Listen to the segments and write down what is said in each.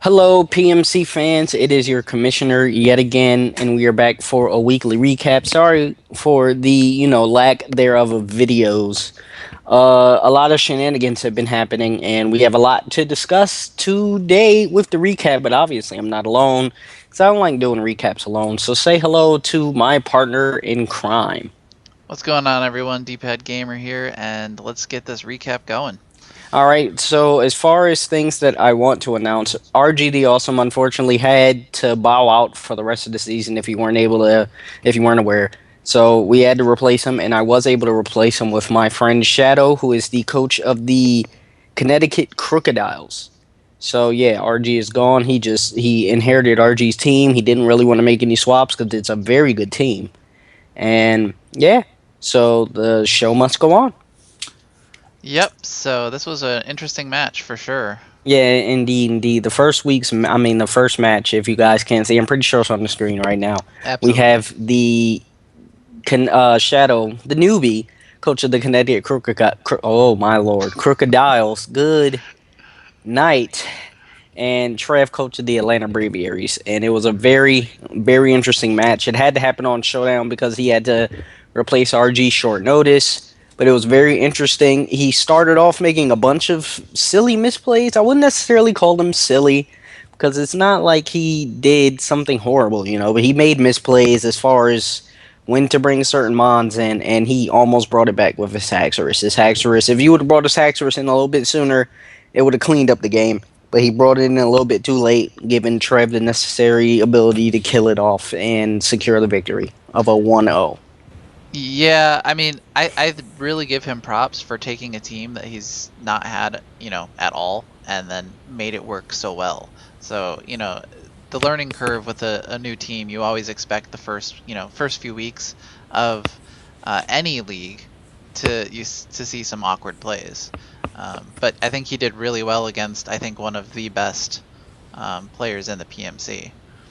Hello, PMC fans. It is your commissioner yet again, and we are back for a weekly recap. Sorry for the lack thereof of videos. A lot of shenanigans have been happening, and we have a lot to discuss today with the recap. But obviously, I'm not alone because I don't like doing recaps alone. So say hello to my partner in crime. What's going on, everyone? Dpad Gamer here, and let's get this recap going. All right, so as far as things that I want to announce, RG the Awesome unfortunately had to bow out for the rest of the season if you weren't aware. So we had to replace him, and I was able to replace him with my friend Shadow, who is the coach of the Connecticut Crocodiles. So yeah, RG is gone. He inherited RG's team. He didn't really want to make any swaps because it's a very good team, and yeah, so the show must go on. Yep, so this was an interesting match for sure. Yeah, indeed. The first match, if you guys can't see, I'm pretty sure it's on the screen right now. We Absolutely. have the Shadow, the newbie, coach of the Connecticut oh my lord, Crocodiles. Good night. And Trev, coach of the Atlanta Braviaries. And it was a very, very interesting match. It had to happen on Showdown because he had to replace RG short notice. But it was very interesting. He started off making a bunch of silly misplays. I wouldn't necessarily call them silly because it's not like he did something horrible, but he made misplays as far as when to bring certain mons in, and he almost brought it back with his Haxorus. If you would have brought his Haxorus in a little bit sooner, it would have cleaned up the game. But he brought it in a little bit too late, giving Trev the necessary ability to kill it off and secure the victory of a 1-0. Yeah, I mean, I really give him props for taking a team that he's not had, at all, and then made it work so well. So, the learning curve with a new team, you always expect the first few weeks of any league to see some awkward plays. But I think he did really well against, I think, one of the best players in the PMC.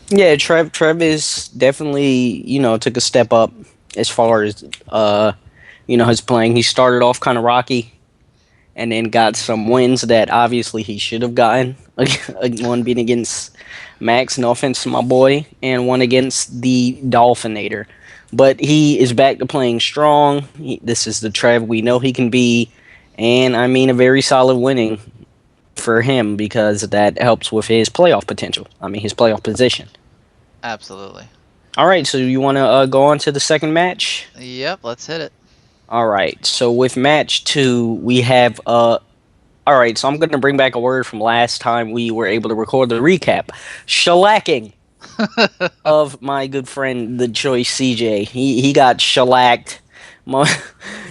Yeah, Trev is definitely, took a step up as far as his playing. He started off kind of rocky and then got some wins that obviously he should have gotten. One being against Maxx, no offense to my boy, and one against the Dolphinator. But he is back to playing strong. This is the Trev we know he can be, and I mean a very solid winning for him because that helps with his playoff potential. I mean his playoff position. Absolutely. All right, so you want to go on to the second match? Yep, let's hit it. All right, so with match two, we have all right, so I'm going to bring back a word from last time we were able to record the recap. Shellacking of my good friend, the choice CJ. He got shellacked. My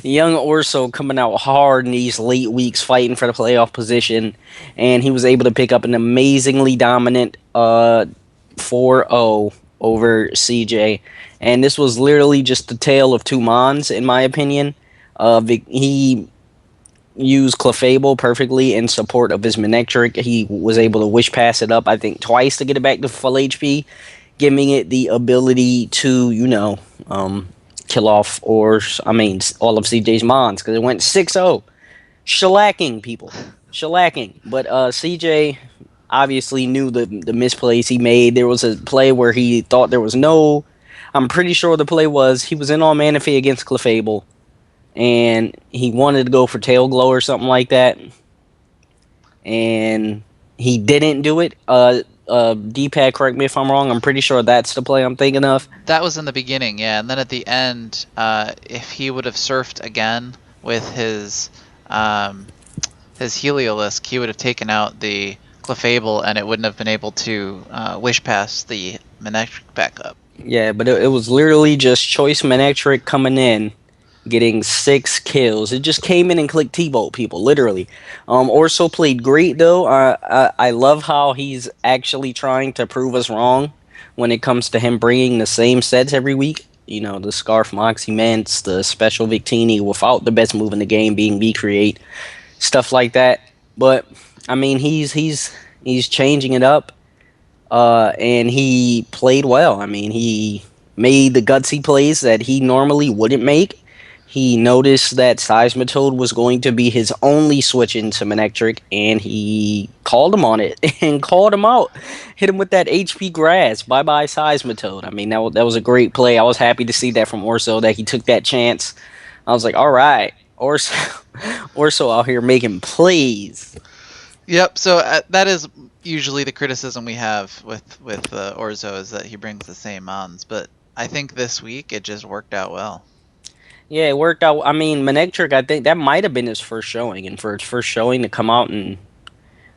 young Orso coming out hard in these late weeks fighting for the playoff position, and he was able to pick up an amazingly dominant 4-0 over CJ. And this was literally just the tale of two Mons, in my opinion. He used Clefable perfectly in support of his Manectric. He was able to wish pass it up, I think, twice to get it back to full HP, giving it the ability to, kill off all of CJ's Mons, because it went 6-0. Shellacking, people. Shellacking. But CJ obviously knew the misplays he made. There was a play where he thought there was no... I'm pretty sure the play was he was in on Manaphy against Clefable, and he wanted to go for Tail Glow or something like that, and he didn't do it. Dpad, correct me if I'm wrong. I'm pretty sure that's the play I'm thinking of. That was in the beginning, yeah, and then at the end, if he would have surfed again with his Heliolisk, he would have taken out the Clefable, and it wouldn't have been able to wish past the Manectric back up. Yeah, but it was literally just Choice Manectric coming in, getting 6 kills. It just came in and clicked T-Bolt, people, literally. Orso played great, though. I love how he's actually trying to prove us wrong when it comes to him bringing the same sets every week. The Scarf Moxie the Special Victini, without the best move in the game being V-Create, stuff like that. But, I mean, he's changing it up. And he played well. I mean, he made the gutsy plays that he normally wouldn't make. He noticed that Seismitoad was going to be his only switch into Manectric, and he called him on it and called him out. Hit him with that HP Grass. Bye bye, Seismitoad. I mean, that was a great play. I was happy to see that from Orso, that he took that chance. I was like, all right, Orso, Orso out here making plays. Yep. So that is usually the criticism we have with Orzo, is that he brings the same mons, but I think this week it just worked out well. Yeah, it worked out. I mean, Manectric, I think that might have been his first showing, and for his first showing to come out and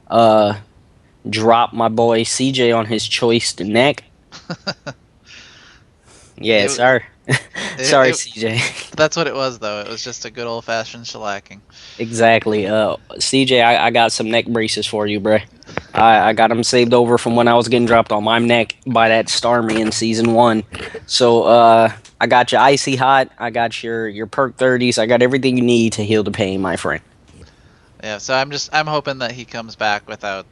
uh drop my boy CJ on his choiced neck. Yeah, it, sorry. Sorry, it CJ. That's what it was, though. It was just a good old fashioned shellacking. Exactly. CJ, I got some neck braces for you, bruh. I got them saved over from when I was getting dropped on my neck by that Starmie in season 1. So I got your icy hot. I got your perk 30s. I got everything you need to heal the pain, my friend. Yeah. So I'm hoping that he comes back without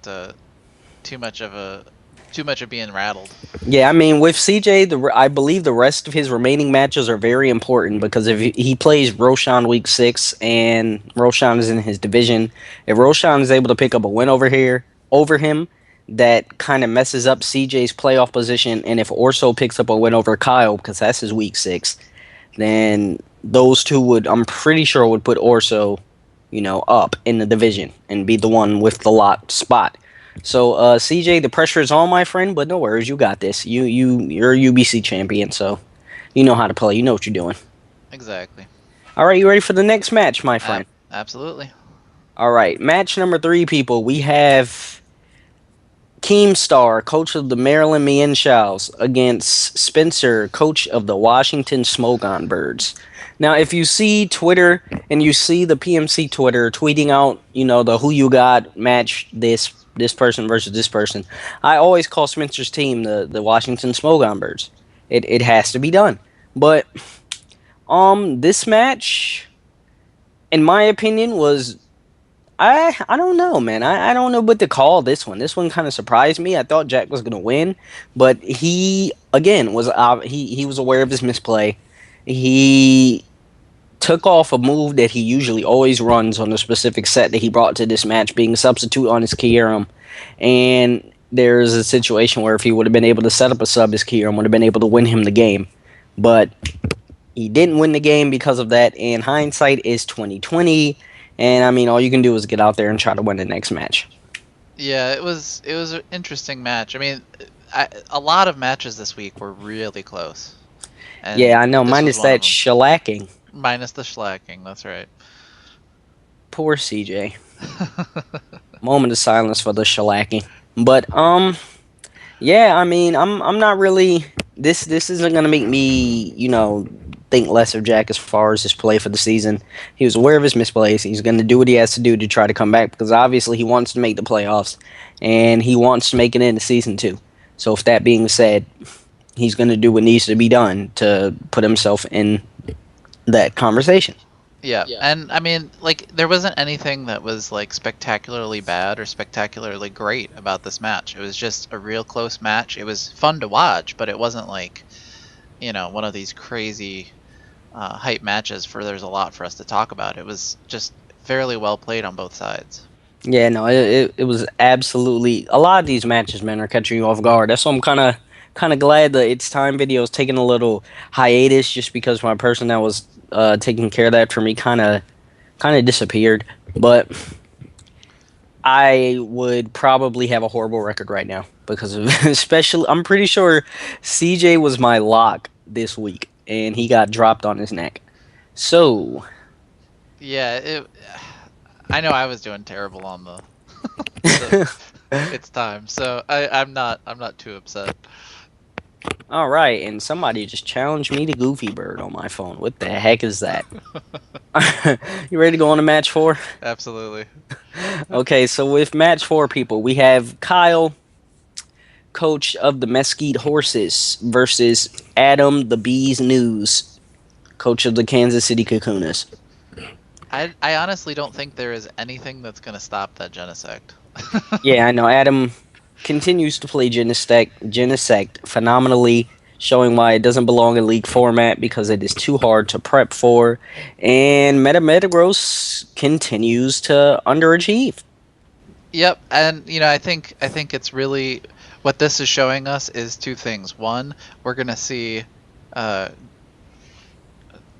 too much of being rattled. Yeah, I mean, with CJ, I believe the rest of his remaining matches are very important, because if he plays Roshan week 6 and Roshan is in his division, if Roshan is able to pick up a win over him, that kind of messes up CJ's playoff position. And if Orso picks up a win over Kyle, because that's his week 6, then those two would, I'm pretty sure, would put Orso, up in the division and be the one with the lot spot. So, CJ, the pressure is on, my friend, but no worries, you got this. You're a UBC champion, so you know how to play. You know what you're doing. Exactly. All right, you ready for the next match, my friend? Absolutely. All right, match number 3, people. We have Keemstar, coach of the Maryland Mienshaos, against Spencer, coach of the Washington Smogon Birds. Now, if you see Twitter and you see the PMC Twitter tweeting out, the who you got match, this person versus this person, I always call Spencer's team the Washington Smogon Birds. It has to be done. But this match, in my opinion, was, I don't know, man. I don't know what to call this one. This one kind of surprised me. I thought Jack was gonna win, but he again was he was aware of his misplay. He took off a move that he usually always runs on the specific set that he brought to this match, being a substitute on his Kyurem. And there's a situation where if he would have been able to set up a sub, his Kyurem would have been able to win him the game. But he didn't win the game because of that, and hindsight is 2020. And I mean, all you can do is get out there and try to win the next match. Yeah, it was an interesting match. I mean, a lot of matches this week were really close. And yeah, I know. this was Minus one of that them. shellacking. Minus the slacking, that's right. Poor CJ. Moment of silence for the shellacking. But yeah, I mean, I'm not really. This isn't gonna make me, think less of Jack as far as his play for the season. He was aware of his misplays. He's gonna do what he has to do to try to come back, because obviously he wants to make the playoffs and he wants to make it into season 2. So, if that being said, he's gonna do what needs to be done to put himself in that conversation. Yeah, and I mean, like, there wasn't anything that was, like, spectacularly bad or spectacularly great about this match. It was just a real close match. It was fun to watch, but it wasn't, like, one of these crazy hype matches for there's a lot for us to talk about. It was just fairly well played on both sides. Yeah, no, it was absolutely, a lot of these matches, man, are catching you off guard. That's why I'm kind of glad that It's Time video is taking a little hiatus, just because my person that was taking care of that for me kind of disappeared. But I would probably have a horrible record right now because of, especially, I'm pretty sure CJ was my lock this week and he got dropped on his neck. So Yeah, I know I was doing terrible on the It's Time, so I'm not too upset. all right, and somebody just challenged me to Goofy Bird on my phone. What the heck is that? You ready to go on to match 4? Absolutely. Okay, so with match 4, people, we have Kyle, coach of the Mesquite Horses, versus Adam the Bees News, coach of the Kansas City Kakunas. I honestly don't think there is anything that's gonna stop that Genesect. Yeah, I know. Adam continues to play Genesect phenomenally. showing why it doesn't belong in league format because it is too hard to prep for. And Metagross continues to underachieve. Yep, and I think it's really what this is showing us is two things. One, we're gonna see uh,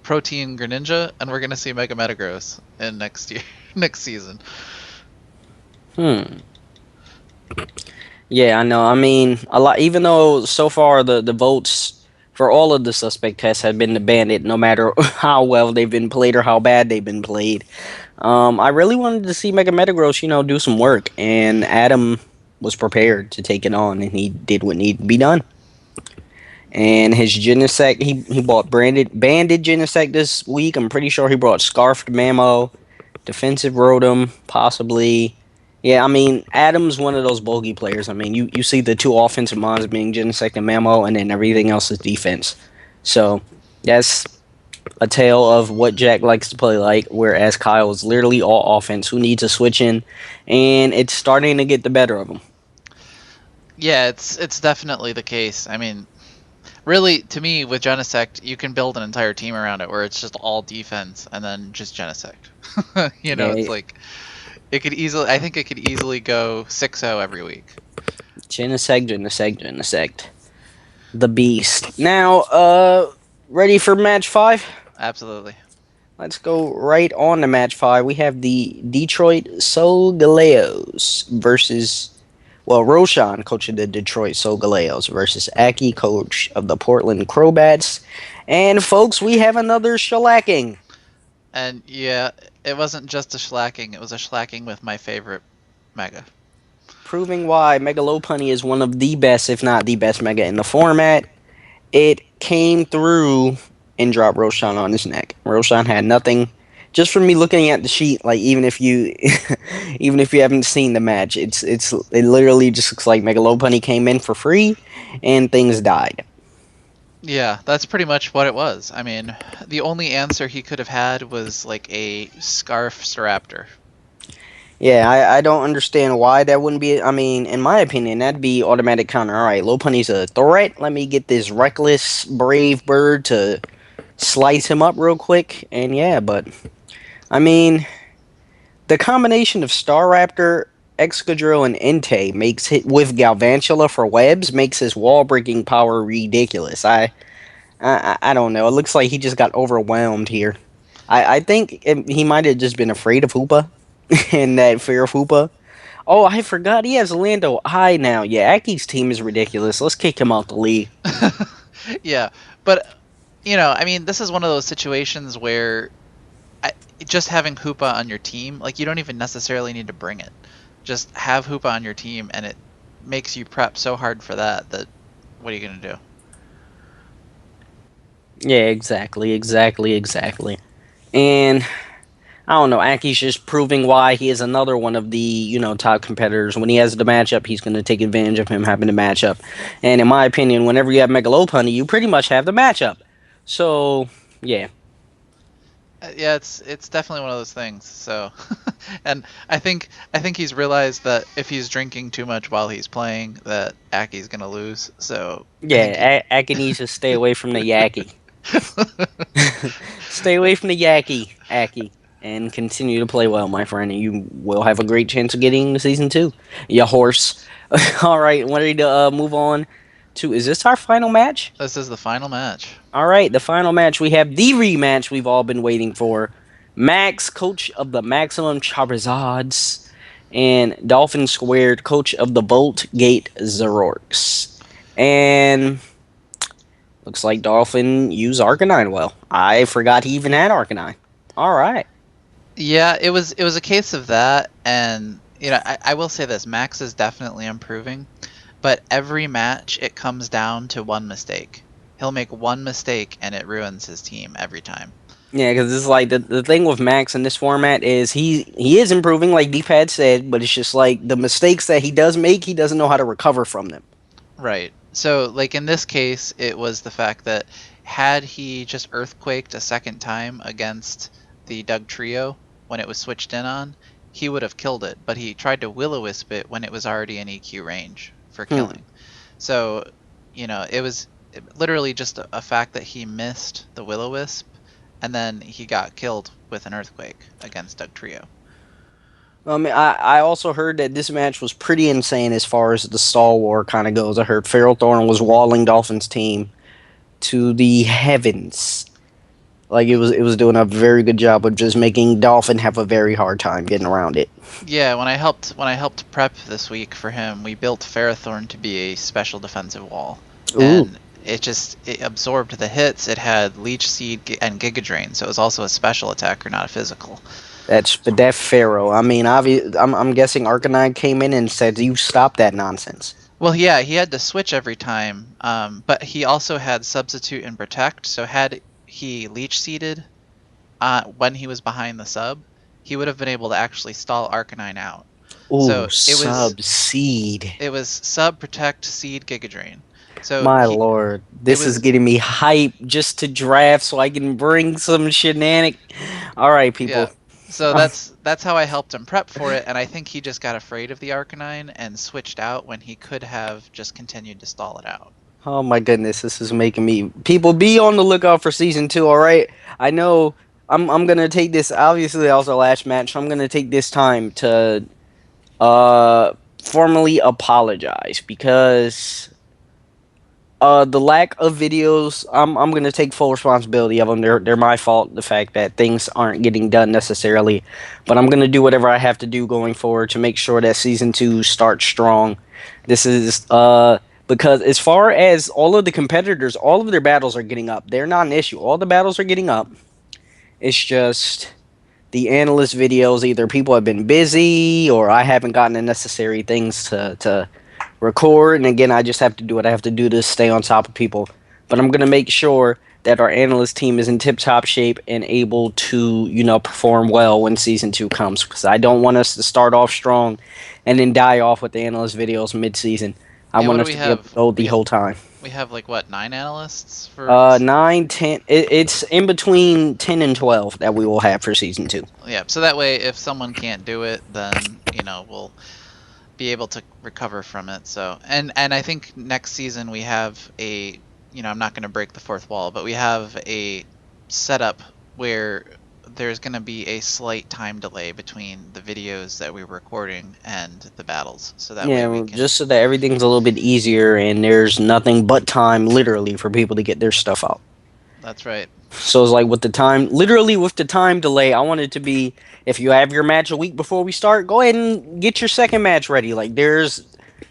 Protein Greninja, and we're gonna see Mega Metagross in next year, next season. Hmm. Yeah, I know. I mean, a lot. Even though so far the votes for all of the suspect tests have been to ban it, no matter how well they've been played or how bad they've been played. I really wanted to see Mega Metagross, do some work, and Adam was prepared to take it on, and he did what needed to be done. And his Genesect, he bought banded Genesect this week. I'm pretty sure he brought Scarfed Mamo, Defensive Rotom, possibly. Yeah, I mean, Adam's one of those bogey players. I mean, you see the two offensive mons being Genesect and Mamo, and then everything else is defense. So, that's a tale of what Jack likes to play like, whereas Kyle is literally all offense who needs a switch in, and it's starting to get the better of him. Yeah, it's definitely the case. I mean, really, to me, with Genesect, you can build an entire team around it where it's just all defense and then just Genesect. It's Yeah, like it could easily. I think it could easily go 6-0 every week. Genesect. The beast. Now, ready for match 5? Absolutely. Let's go right on to match 5. We have the Detroit Solgaleos versus, well, Roshan, coach of the Detroit Solgaleos, versus Akki, coach of the Portland Crobats. And, folks, we have another shellacking. And yeah, it wasn't just a shellacking, it was a shellacking with my favorite Mega. Proving why Megalopunny is one of the best, if not the best Mega in the format. It came through and dropped Roshan on his neck. Roshan had nothing. Just from me looking at the sheet, like even if you even if you haven't seen the match, it literally just looks like Megalopunny came in for free and things died. Yeah, that's pretty much what it was. I mean, the only answer he could have had was like a Scarf Staraptor. Yeah, I don't understand why that wouldn't be. I mean, in my opinion, that'd be automatic counter. All right, Lopunny's a threat. Let me get this reckless, brave bird to slice him up real quick. And yeah, but I mean, the combination of Staraptor, Excadrill, and Entei makes it with Galvantula for webs makes his wall breaking power ridiculous. I don't know. It looks like he just got overwhelmed here. I think he might have just been afraid of Hoopa and that fear of Hoopa. Oh, I forgot he has Lando High now. Yeah, Aki's team is ridiculous. Let's kick him out the league. Yeah, but I mean, this is one of those situations where just having Hoopa on your team, like you don't even necessarily need to bring it. Just have Hoopa on your team, and it makes you prep so hard for that what are you gonna do? Yeah, exactly. And I don't know. Aki's just proving why he is another one of the top competitors. When he has the matchup, he's going to take advantage of him having the matchup. And in my opinion, whenever you have Megalopunny, you pretty much have the matchup. So yeah, Yeah, it's definitely one of those things. So, and I think he's realized that if he's drinking too much while he's playing, that Aki's gonna lose. So I think he. Aki needs to stay away from the Yaki. Stay away from the Yaki, Aki, and continue to play well, my friend. And you will have a great chance of getting to season 2. Ya horse. All right, ready to move on to? Is this our final match? This is the final match. All right, the final match. We have the rematch we've all been waiting for. Maxx, coach of the Maxximum Charizards, and Dolphin Squared, coach of the Bolt Gate Zoroarks. And looks like Dolphin used Arcanine well. I forgot he even had Arcanine. All right. Yeah, it was a case of that, and I will say this: Maxx is definitely improving, but every match it comes down to one mistake. He'll make one mistake and it ruins his team every time. Yeah, because it's like the thing with Maxx in this format is he is improving, like Dpad said, but it's just like the mistakes that he does make, he doesn't know how to recover from them. Right. So, like in this case, it was the fact that had he just earthquaked a second time against the Doug trio when it was switched in on, he would have killed it. But he tried to Will-O-Wisp it when it was already in EQ range for Hmm. killing. So, it was literally just a fact that he missed the Will-O-Wisp, and then he got killed with an Earthquake against Doug Trio. I also heard that this match was pretty insane as far as the stall war kind of goes. I heard Feral Thorn was walling Dolphin's team to the heavens. Like it was doing a very good job of just making Dolphin have a very hard time getting around it. Yeah, when I helped prep this week for him, we built Ferrothorn to be a special defensive wall, Ooh, and it absorbed the hits. It had Leech Seed and Giga Drain, so it was also a special attacker, not a physical. but that Pharaoh. I mean, I'm guessing Arcanine came in and said, "You stop that nonsense." Well, yeah, he had to switch every time, but he also had Substitute and Protect. So had he Leech Seeded when he was behind the sub, he would have been able to actually stall Arcanine out. Ooh, So it was sub seed. it was Sub, Protect, Seed, Giga Drain. So My he lord, it this is was getting me hype just to draft so I can bring some shenanigan. All right, Yeah. people. So that's how I helped him prep for it, and I think he just got afraid of the Arcanine and switched out when he could have just continued to stall it out. Oh my goodness, this is making me. People, be on the lookout for season two. All right, I know. I'm gonna take this. Obviously, that was our last match. So I'm gonna take this time to formally apologize because the lack of videos, I'm gonna take full responsibility of them. They're my fault. The fact that things aren't getting done necessarily, but I'm gonna do whatever I have to do going forward to make sure that season two starts strong. This is because as far as all of the competitors, all of their battles are getting up. They're not an issue. All the battles are getting up. It's just the analyst videos. Either people have been busy or I haven't gotten the necessary things to record, and again, I just have to do what I have to do to stay on top of people. But I'm gonna make sure that our analyst team is in tip-top shape and able to, perform well when season two comes. Because I don't want us to start off strong and then die off with the analyst videos mid-season. I Yeah, what want do us we to be able to have? go the whole time. We have like what, 9 analysts for 9, 10. It's in between 10 and 12 that we will have for season two. Yeah, so that way if someone can't do it, then, we'll be able to recover from it. So, and I think next season we have I'm not going to break the fourth wall, but we have a setup where there's going to be a slight time delay between the videos that we're recording and the battles. So that way Yeah, we well, can. just so that everything's a little bit easier and there's nothing but time, literally, for people to get their stuff out. That's right. So it's like with the time, literally with the time delay, I want it to be if you have your match a week before we start, go ahead and get your second match ready. Like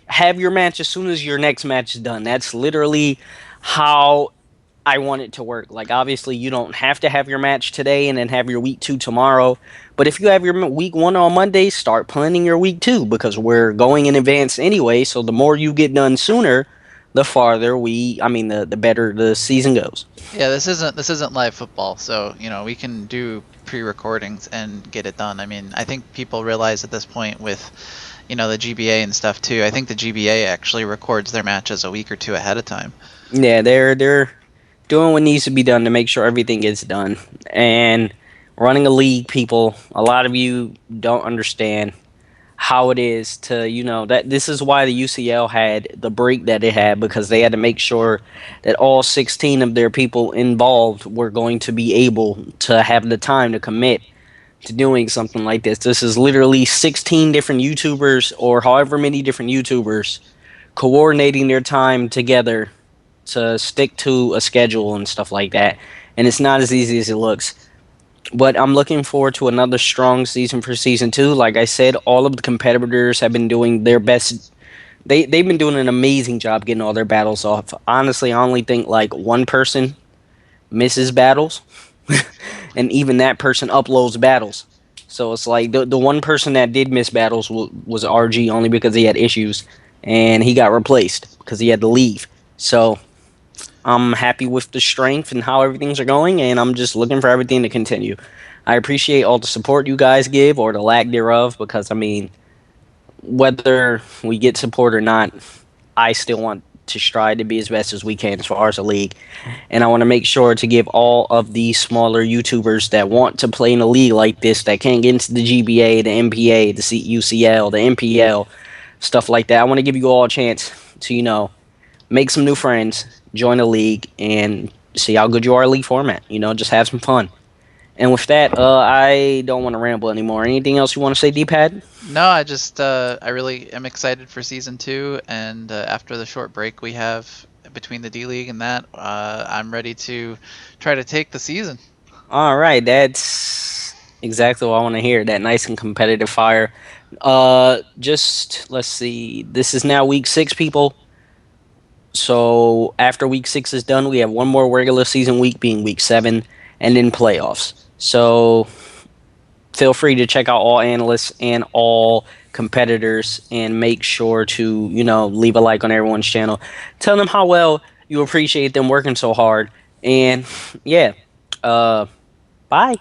have your match as soon as your next match is done. That's literally how I want it to work. Like obviously you don't have to have your match today and then have your week two tomorrow. But if you have your week one on Monday, start planning your week two because we're going in advance anyway. So the more you get done sooner, the farther the better the season goes. Yeah, this isn't live football, so we can do pre-recordings and get it done. I mean, I think people realize at this point with the GBA and stuff too. I think the GBA actually records their matches a week or two ahead of time. Yeah, they're doing what needs to be done to make sure everything gets done. And running a league, people, a lot of you don't understand how it is to, that this is why the UCL had the break that it had because they had to make sure that all 16 of their people involved were going to be able to have the time to commit to doing something like this. This is literally 16 different YouTubers or however many different YouTubers coordinating their time together to stick to a schedule and stuff like that. And it's not as easy as it looks. But I'm looking forward to another strong season for season two. Like I said, all of the competitors have been doing their best. They've been doing an amazing job getting all their battles off. Honestly, I only think like one person misses battles, and even that person uploads battles. So it's like the one person that did miss battles was RG only because he had issues, and he got replaced because he had to leave. So I'm happy with the strength and how everything's are going, and I'm just looking for everything to continue. I appreciate all the support you guys give or the lack thereof, because I mean, whether we get support or not, I still want to strive to be as best as we can as far as a league. And I want to make sure to give all of the smaller YouTubers that want to play in a league like this, that can't get into the GBA, the MPA, the UCL, the MPL, stuff like that. I want to give you all a chance to, make some new friends, join a league, and see how good you are at league format. Just have some fun. And with that, I don't want to ramble anymore. Anything else you want to say, Dpad? No, I really am excited for season 2, and after the short break we have between the D League and that, I'm ready to try to take the season. All right, that's exactly what I want to hear. That nice and competitive fire. Just let's see. This is now week 6, people. So after week 6 is done, we have one more regular season week, being week 7, and then playoffs. So feel free to check out all analysts and all competitors, and make sure to leave a like on everyone's channel. Tell them how well you appreciate them working so hard. And yeah, uh, bye.